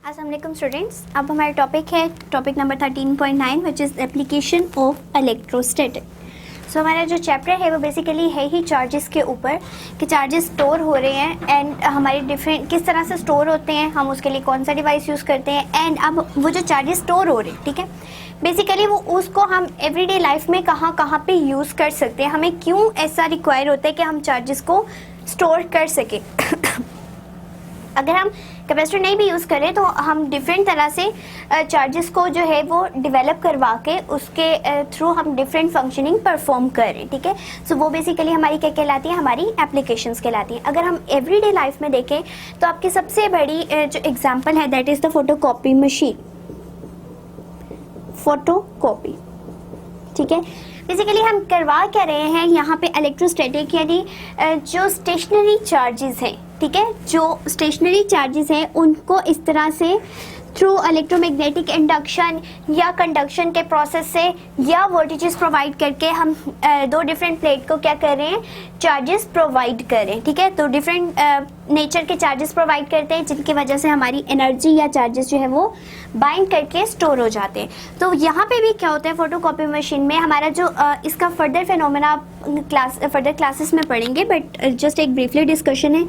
अस्सलाम वालेकुम स्टूडेंट्स। अब हमारा topic number 13.9 which is application of electrostatic. So हमारा जो चैप्टर है वो बेसिकली है ही चार्जेस के ऊपर कि चार्जेस स्टोर हो रहे हैं एंड हमारे डिफरेंट किस तरह से स्टोर होते हैं, हम उसके लिए कौन सा डिवाइस यूज़ करते हैं एंड अब वो जो चार्जेस स्टोर हो रहे हैं, ठीक है, बेसिकली वो उसको हम एवरीडे लाइफ में कहाँ कहाँ पे यूज़ कर सकते हैं, हमें क्यों ऐसा रिक्वायर होता है कि हम चार्जेस को स्टोर कर सकें। अगर हम कैपेसिटर नहीं भी यूज़ करें तो हम डिफरेंट तरह से चार्जेस को जो है वो डेवलप करवा के उसके थ्रू हम डिफरेंट फंक्शनिंग परफॉर्म करें, ठीक है। सो वो बेसिकली हमारी क्या कहलाती है, हमारी एप्लीकेशंस कहलाती हैं। अगर हम एवरीडे लाइफ में देखें तो आपकी सबसे बड़ी जो एग्जांपल है that is the photocopy machine, photocopy, ठीक है। बेसिकली हम करवा क्या रहे हैं यहाँ पे, इलेक्ट्रोस्टैटिक यानी जो स्टेशनरी चार्जेस हैं, ठीक है, जो स्टेशनरी चार्जेस हैं उनको इस तरह से थ्रू इलेक्ट्रोमैग्नेटिक इंडक्शन या कंडक्शन के प्रोसेस से या वोल्टेजेस प्रोवाइड करके हम दो डिफरेंट प्लेट को क्या कर रहे हैं, चार्जेस प्रोवाइड कर रहे हैं, ठीक है। तो डिफरेंट नेचर के चार्जेस प्रोवाइड करते हैं जिनकी वजह से हमारी एनर्जी या चार्जेस जो है वो बाइंड करके स्टोर हो जाते हैं। तो यहाँ पे भी क्या होता है, फोटोकॉपी मशीन में हमारा जो इसका फर्दर फिनोमेना फर्दर क्लासेस में पढ़ेंगे, बट जस्ट एक ब्रीफली डिस्कशन है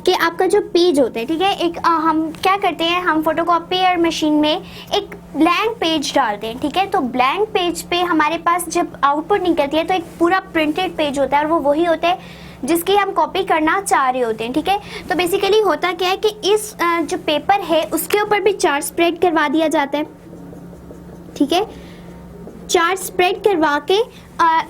कि आपका जो पेज होता है, ठीक है, एक हम क्या करते हैं, हम फोटोकॉपीयर मशीन में एक ब्लैंक पेज डालते हैं, ठीक है। तो ब्लैंक पेज पे हमारे पास जब आउटपुट निकलती है तो एक पूरा प्रिंटेड पेज होता है और वो वही होता है जिसकी हम कॉपी करना चाह रहे होते हैं, ठीक है। तो बेसिकली होता क्या है कि इस जो पेपर है उसके ऊपर भी चार्ज स्प्रेड करवा दिया जाता है, ठीक है। चार्ज स्प्रेड करवा के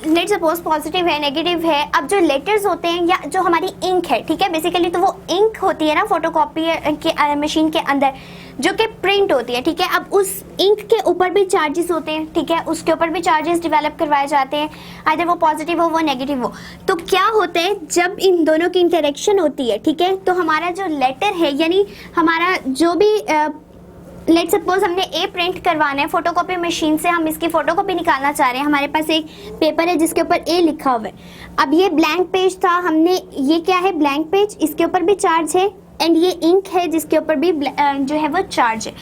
लेट सपोज पॉजिटिव है, नेगेटिव है, अब जो लेटर्स होते हैं या जो हमारी इंक है, ठीक है, बेसिकली तो वो इंक होती है ना फोटोकॉपी के मशीन के अंदर जो कि प्रिंट होती है, ठीक है। अब उस इंक के ऊपर भी चार्जेस होते हैं, ठीक है, उसके ऊपर भी चार्जेस डेवलप करवाए जाते हैं, आइदर वो पॉजिटिव हो वो नेगेटिव हो। तो क्या होता है जब इन दोनों की इंटरेक्शन होती है, ठीक है, तो हमारा जो लेटर है यानी हमारा जो भी लेट सपोज हमने ए प्रिंट करवाना है फोटोकॉपी मशीन से, हम इसकी फोटोकॉपी निकालना चाह रहे हैं, हमारे पास एक पेपर है जिसके ऊपर ए लिखा हुआ है। अब ये ब्लैंक पेज था, हमने ये क्या है ब्लैंक पेज, इसके ऊपर भी चार्ज है एंड ये इंक है जिसके ऊपर भी जो है वो चार्ज है।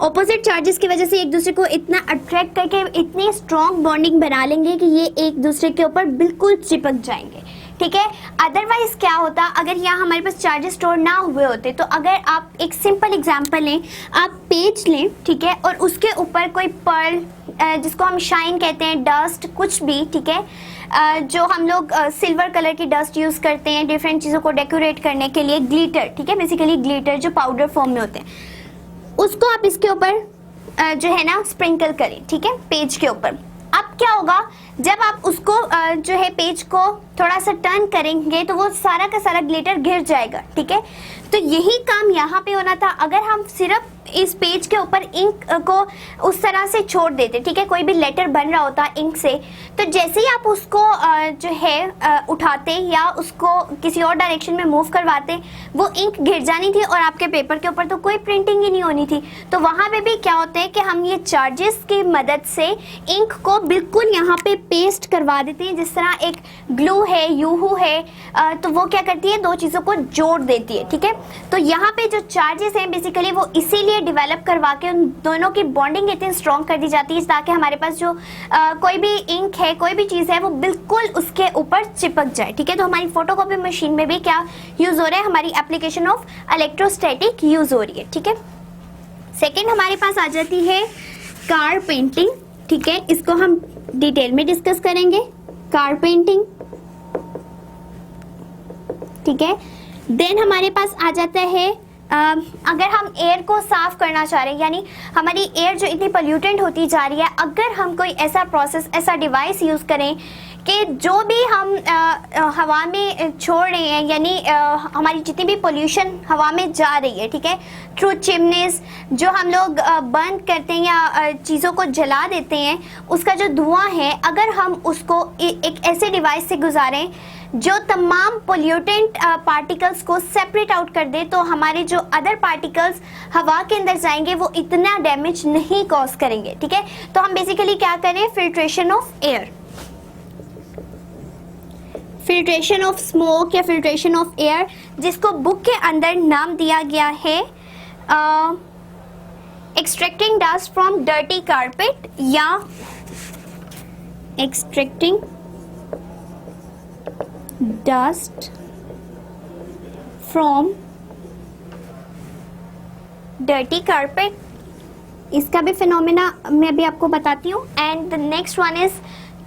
ऑपोजिट चार्जेस की वजह से एक दूसरे को इतना अट्रैक्ट करके इतनी स्ट्रॉन्ग बॉन्डिंग बना लेंगे कि ये एक दूसरे के ऊपर बिल्कुल चिपक जाएंगे, ठीक है। अदरवाइज क्या होता, अगर यहाँ हमारे पास चार्जेस स्टोर ना हुए होते तो अगर आप एक सिंपल एग्जांपल लें, आप पेज लें, ठीक है, और उसके ऊपर कोई पर्ल जिसको हम शाइन कहते हैं, डस्ट कुछ भी, ठीक है, जो हम लोग सिल्वर कलर की डस्ट यूज़ करते हैं डिफरेंट चीज़ों को डेकोरेट करने के लिए, ग्लिटर, ठीक है, बेसिकली ग्लिटर जो पाउडर फॉर्म में होते हैं, उसको आप इसके ऊपर जो है ना स्प्रिंकल करें, ठीक है, पेज के ऊपर। अब क्या होगा, जब आप उसको जो है पेज को थोड़ा सा टर्न करेंगे तो वो सारा का सारा ग्लिटर गिर जाएगा, ठीक है। तो यही काम यहाँ पे होना था, अगर हम सिर्फ इस पेज के ऊपर इंक को उस तरह से छोड़ देते, ठीक है, कोई भी लेटर बन रहा होता इंक से, तो जैसे ही आप उसको जो है उठाते या उसको किसी और डायरेक्शन में मूव करवाते, वो इंक गिर जानी थी और आपके पेपर के ऊपर तो कोई प्रिंटिंग ही नहीं होनी थी। तो वहाँ पे भी क्या होता है कि हम ये चार्जेस की मदद से इंक को बिल्कुल यहाँ पे पेस्ट करवा देते हैं, जिस तरह एक ग्लू है, यूहू है, तो वो क्या करती है, दो चीज़ों को जोड़ देती है, ठीक है। तो यहाँ पे जो चार्जेस हैं बेसिकली वो इसीलिए डेवलप करवा के उन दोनों की बॉन्डिंग इतनी स्ट्रॉन्ग कर दी जाती है ताकि हमारे पास जो कोई भी इंक है, कोई भी चीज़ है, वो बिल्कुल उसके ऊपर चिपक जाए, ठीक है। तो हमारी फोटोकॉपी मशीन में भी क्या यूज़ हो रहा है, हमारी एप्लीकेशन ऑफ इलेक्ट्रोस्टैटिक यूज़ हो रही है, ठीक है। सेकेंड हमारे पास आ जाती है कार पेंटिंग, ठीक है, इसको हम डिटेल में डिस्कस करेंगे, कार पेंटिंग, ठीक है। देन हमारे पास आ जाता है अगर हम एयर को साफ करना चाह रहे हैं, यानी हमारी एयर जो इतनी पोल्यूटेंट होती जा रही है, अगर हम कोई ऐसा प्रोसेस, ऐसा डिवाइस यूज़ करें कि जो भी हम हवा में छोड़ रहे हैं, यानी हमारी जितनी भी पोल्यूशन हवा में जा रही है, ठीक है, थ्रू चिमनीज जो हम लोग बंद करते हैं या चीज़ों को जला देते हैं, उसका जो धुआं है, अगर हम उसको एक ऐसे डिवाइस से गुजारें जो तमाम पोल्यूटेंट पार्टिकल्स को सेपरेट आउट कर दे, तो हमारे जो अदर पार्टिकल्स हवा के अंदर जाएंगे वो इतना डैमेज नहीं कॉज करेंगे, ठीक है। तो हम बेसिकली क्या करें, filtration of air, filtration of smoke या फिल्ट्रेशन ऑफ एयर, जिसको बुक के अंदर नाम दिया गया है extracting dust from dirty carpet या extracting dust from dirty carpet, इसका भी फिनोमेना मैं अभी आपको बताती हूँ। And the next one is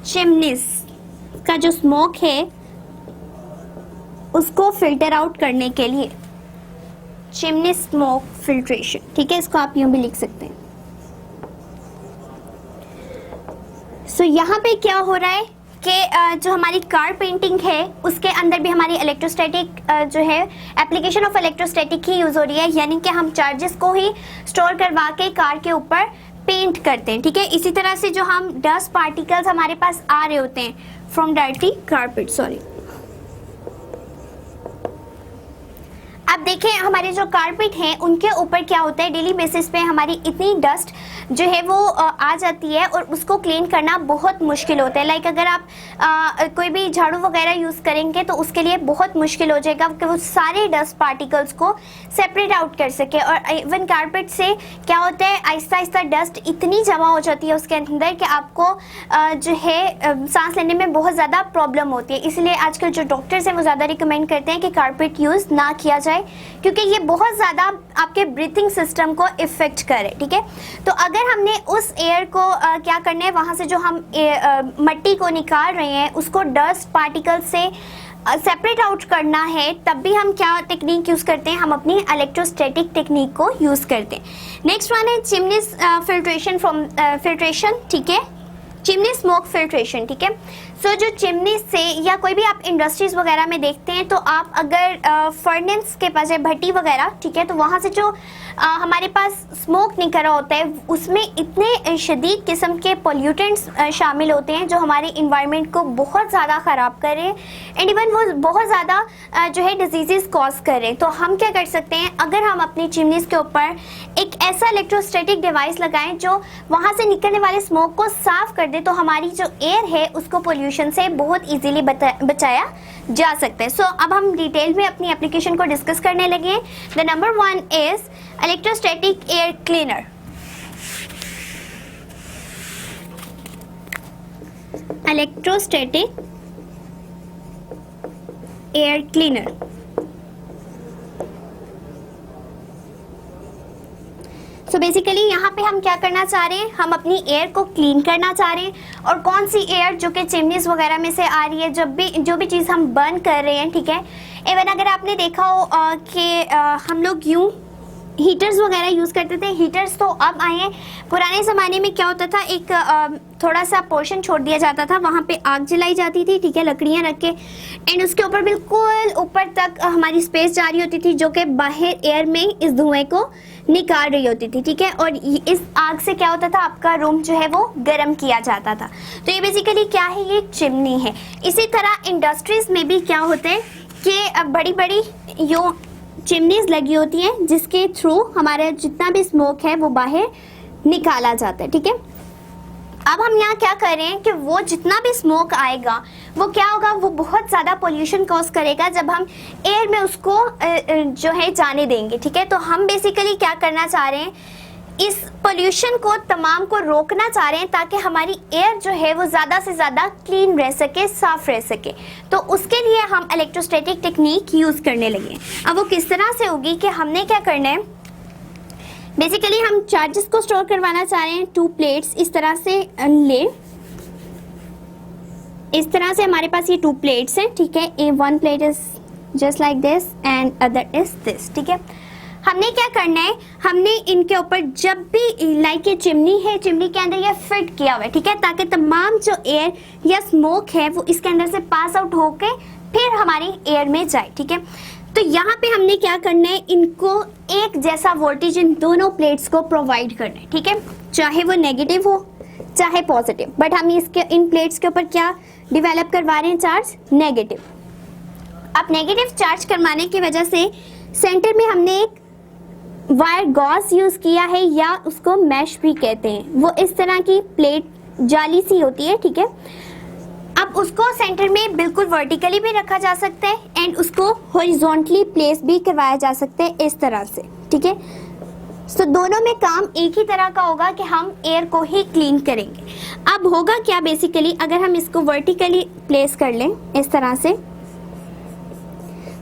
chimneys का जो स्मोक है उसको फिल्टर आउट करने के लिए, चिमनी स्मोक फिल्ट्रेशन, ठीक है, इसको आप यूं भी लिख सकते हैं। सो यहाँ पे क्या हो रहा है कि जो हमारी कार पेंटिंग है उसके अंदर भी हमारी इलेक्ट्रोस्टैटिक जो है application of electrostatic he use हो रही है, यानी कि हम चार्जेस को ही स्टोर करवा के कार के ऊपर पेंट करते हैं, ठीक है। इसी तरह से जो हम डस्ट पार्टिकल्स हमारे पास आ रहे होते हैं फ्रॉम डर्टी कारपेट, सॉरी, अब देखें हमारे जो कारपेट हैं उनके ऊपर क्या होता है, डेली बेसिस पे हमारी इतनी डस्ट जो है वो आ जाती है और उसको क्लीन करना बहुत मुश्किल होता है। लाइक अगर आप कोई भी झाड़ू वगैरह यूज़ करेंगे तो उसके लिए बहुत मुश्किल हो जाएगा कि वो सारे डस्ट पार्टिकल्स को सेपरेट आउट कर सके। और इवन कारपेट से क्या होता है, आहिस्ता आहिस्ता डस्ट इतनी जमा हो जाती है उसके अंदर कि आपको जो है सांस लेने में बहुत ज़्यादा प्रॉब्लम होती है। इसलिए आजकल जो डॉक्टर्स हैं वो ज़्यादा रिकमेंड करते हैं कि कारपेट यूज़ ना किया जाए, क्योंकि ये बहुत ज़्यादा आपके ब्रीथिंग सिस्टम को इफ़ेक्ट करे, ठीक है। तो अगर हमने उस एयर को क्या करना है, वहाँ से जो हम मट्टी को निकाल रहे हैं उसको डस्ट पार्टिकल से सेपरेट आउट करना है, तब भी हम क्या टेक्निक यूज़ करते हैं, हम अपनी इलेक्ट्रोस्टैटिक टेक्निक को यूज़ करते हैं। नेक्स्ट वन है चिमनी फिल्ट्रेशन फ्रॉम फिल्ट्रेशन, ठीक है, चिमनी स्मोक फिल्ट्रेशन, ठीक है। सो जो चिमनी से या कोई भी आप इंडस्ट्रीज वगैरह में देखते हैं तो आप अगर फर्नेस के पास है, भट्टी वगैरह, ठीक है, तो वहाँ से जो हमारे पास स्मोक निकल रहा होता है उसमें इतने शदीद किस्म के पोल्यूटेंट्स शामिल होते हैं जो हमारे इन्वायरमेंट को बहुत ज़्यादा ख़राब कर रहे हैं एंड इवन वो बहुत ज़्यादा जो है डिजीज़ कॉज कर रहे हैं। तो हम क्या कर सकते हैं, अगर हम अपनी चिमनीज़ के ऊपर एक ऐसा इलेक्ट्रोस्टैटिक डिवाइस लगाएं जो वहाँ से निकलने वाले स्मोक को साफ़ कर दे, तो हमारी जो एयर है उसको पोल्यूशन से बहुत ईजीली बचाया जा सकता है। सो अब हम डिटेल में अपनी एप्लीकेशन को डिस्कस करने लगे हैं। The number one is electrostatic air cleaner. Electrostatic air cleaner, so basically यहाँ पे हम क्या करना चाह रहे हैं, हम अपनी एयर को क्लीन करना चाह रहे हैं। और कौन सी एयर जो कि चिमनीज वगैरह में से आ रही है, जो भी चीज़ हम बर्न कर रहे हैं, ठीक है। इवन अगर आपने देखा हो कि हम लोग यूँ हीटर्स वगैरह यूज़ करते थे, हीटर्स तो अब आए हैं। पुराने ज़माने में क्या होता था, एक थोड़ा सा पोर्शन छोड़ दिया जाता था, वहाँ पे आग जलाई जाती थी, ठीक है, लकड़ियाँ रख के, एंड उसके ऊपर बिल्कुल ऊपर तक हमारी स्पेस जा रही होती थी जो कि बाहर एयर में इस धुएं को निकाल रही होती थी, ठीक है। और इस आग से क्या होता था, आपका रूम जो है वो गर्म किया जाता था। तो ये बेसिकली क्या है, ये चिमनी है। इसी तरह इंडस्ट्रीज़ में भी क्या होता है कि बड़ी बड़ी यो चिमनीज लगी होती हैं जिसके थ्रू हमारा जितना भी स्मोक है वो बाहर निकाला जाता है, ठीक है। अब हम यहाँ क्या कर रहे हैं कि वो जितना भी स्मोक आएगा वो क्या होगा, वो बहुत ज़्यादा पोल्यूशन कॉज करेगा जब हम एयर में उसको जो है जाने देंगे, ठीक है। तो हम बेसिकली क्या करना चाह रहे हैं, इस पोल्यूशन को तमाम को रोकना चाह रहे हैं ताकि हमारी एयर जो है वो ज़्यादा से ज़्यादा क्लीन रह सके, साफ़ रह सके। तो उसके लिए हम इलेक्ट्रोस्टैटिक टेक्निक यूज़ करने लगे हैं। अब वो किस तरह से होगी कि हमने क्या करना है, बेसिकली हम चार्जेस को स्टोर करवाना चाह रहे हैं। 2 प्लेट्स इस तरह से ले, इस तरह से हमारे पास ये 2 प्लेट्स हैं, ठीक है। one plate is just like this and other is this, ठीक है। हमने क्या करना है, हमने इनके ऊपर जब भी लाइक ये चिमनी है, चिमनी के अंदर ये फिट किया हुआ है, ठीक है, ताकि तमाम जो एयर या स्मोक है वो इसके अंदर से पास आउट होके फिर हमारी एयर में जाए, ठीक है। तो यहाँ पे हमने क्या करना है, इनको एक जैसा वोल्टेज इन दोनों प्लेट्स को प्रोवाइड करना है, ठीक है, चाहे वो नेगेटिव हो चाहे पॉजिटिव। बट हम इसके इन प्लेट्स के ऊपर क्या डिवेलप करवा रहे हैं, चार्ज नेगेटिव। अब नेगेटिव चार्ज करवाने की वजह से सेंटर में हमने एक वायर गॉस यूज किया है, या उसको मैश भी कहते हैं। वो इस तरह की प्लेट जाली सी होती है, ठीक है। अब उसको सेंटर में बिल्कुल वर्टिकली भी रखा जा सकता है एंड उसको हॉरिजॉन्टली प्लेस भी करवाया जा सकता है इस तरह से, ठीक है। सो दोनों में काम एक ही तरह का होगा कि हम एयर को ही क्लीन करेंगे। अब होगा क्या बेसिकली, अगर हम इसको वर्टिकली प्लेस कर लें इस तरह से,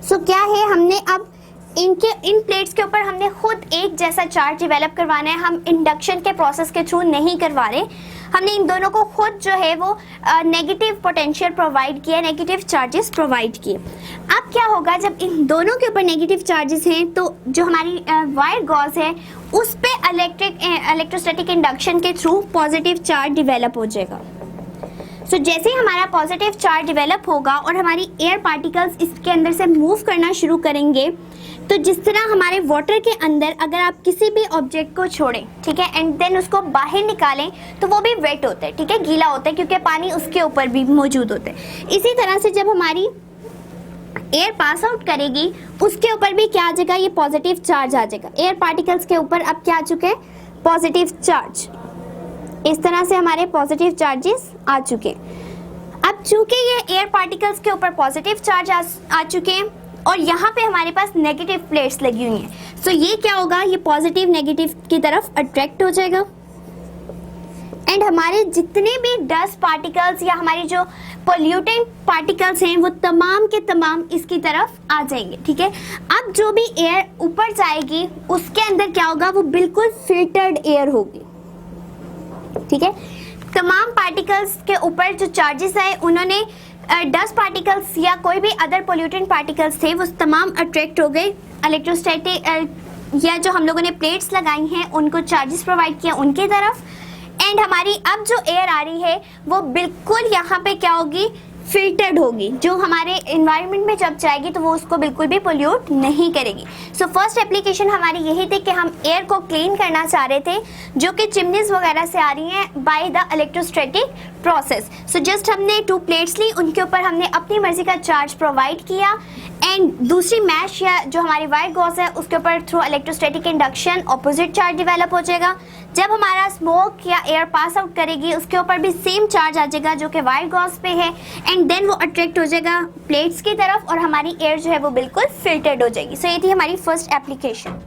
सो क्या है, हमने अब इन प्लेट्स के ऊपर हमने खुद एक जैसा चार्ज डेवलप करवाना है। हम इंडक्शन के प्रोसेस के थ्रू नहीं करवा रहे, हमने इन दोनों को खुद जो है वो नेगेटिव पोटेंशियल प्रोवाइड किया, नेगेटिव चार्जेस प्रोवाइड किए। अब क्या होगा, जब इन दोनों के ऊपर नेगेटिव चार्जेस हैं तो जो हमारी वायर गॉज है उस पे इलेक्ट्रोस्टैटिक इंडक्शन के थ्रू पॉजिटिव चार्ज डेवलप हो जाएगा। सो जैसे ही हमारा पॉजिटिव चार्ज डेवलप होगा और हमारी एयर पार्टिकल्स इसके अंदर से मूव करना शुरू करेंगे, तो जिस तरह हमारे वाटर के अंदर अगर आप किसी भी ऑब्जेक्ट को छोड़ें, ठीक है, एंड देन उसको बाहर निकालें तो वो भी वेट होता है, ठीक है, गीला होता है, क्योंकि पानी उसके ऊपर भी मौजूद होता है। इसी तरह से जब हमारी एयर पास आउट करेगी उसके ऊपर भी क्या आ जाएगा, ये पॉजिटिव चार्ज आ जाएगा। एयर पार्टिकल्स के ऊपर अब क्या आ चुके हैं, पॉजिटिव चार्ज। इस तरह से हमारे पॉजिटिव चार्जेस आ चुके हैं। अब चूंकि ये एयर पार्टिकल्स के ऊपर पॉजिटिव चार्ज आ चुके हैं और यहाँ पे हमारे पास नेगेटिव प्लेट्स लगी हुई हैं, सो ये क्या होगा, ये पॉजिटिव नेगेटिव की तरफ अट्रैक्ट हो जाएगा एंड हमारे जितने भी डस्ट पार्टिकल्स या हमारी जो पोल्यूटेंट पार्टिकल्स हैं वो तमाम के तमाम इसकी तरफ आ जाएंगे, ठीक है। अब जो भी एयर ऊपर जाएगी उसके अंदर क्या होगा, वो बिल्कुल फिल्टर्ड एयर होगी, ठीक है। तमाम पार्टिकल्स के ऊपर जो चार्जेस आए उन्होंने डस्ट पार्टिकल्स या कोई भी अदर पोल्यूटेंट पार्टिकल्स थे वो तमाम अट्रैक्ट हो गए इलेक्ट्रोस्टैटिक या जो हम लोगों ने प्लेट्स लगाई हैं उनको चार्जेस प्रोवाइड किया उनकी तरफ। एंड हमारी अब जो एयर आ रही है वो बिल्कुल यहाँ पे क्या होगी, फिल्टर्ड होगी, जो हमारे एनवायरनमेंट में जब जाएगी तो वो उसको बिल्कुल भी पोल्यूट नहीं करेगी। सो फर्स्ट एप्लीकेशन हमारी यही थी कि हम एयर को क्लीन करना चाह रहे थे जो कि चिमनीज वगैरह से आ रही हैं by the electrostatic process. So just हमने 2 प्लेट्स ली, उनके ऊपर हमने अपनी मर्जी का चार्ज प्रोवाइड किया एंड दूसरी मैश या जो हमारी वायर गॉज है उसके ऊपर through electrostatic induction opposite charge develop हो जाएगा। जब हमारा स्मोक या एयर पास आउट करेगी उसके ऊपर भी सेम चार्ज आ जाएगा जो कि वायर गॉज पे है एंड देन वो अट्रैक्ट हो जाएगा प्लेट्स की तरफ और हमारी एयर जो है वो बिल्कुल फिल्टर्ड हो जाएगी। सो ये थी हमारी फर्स्ट एप्लीकेशन।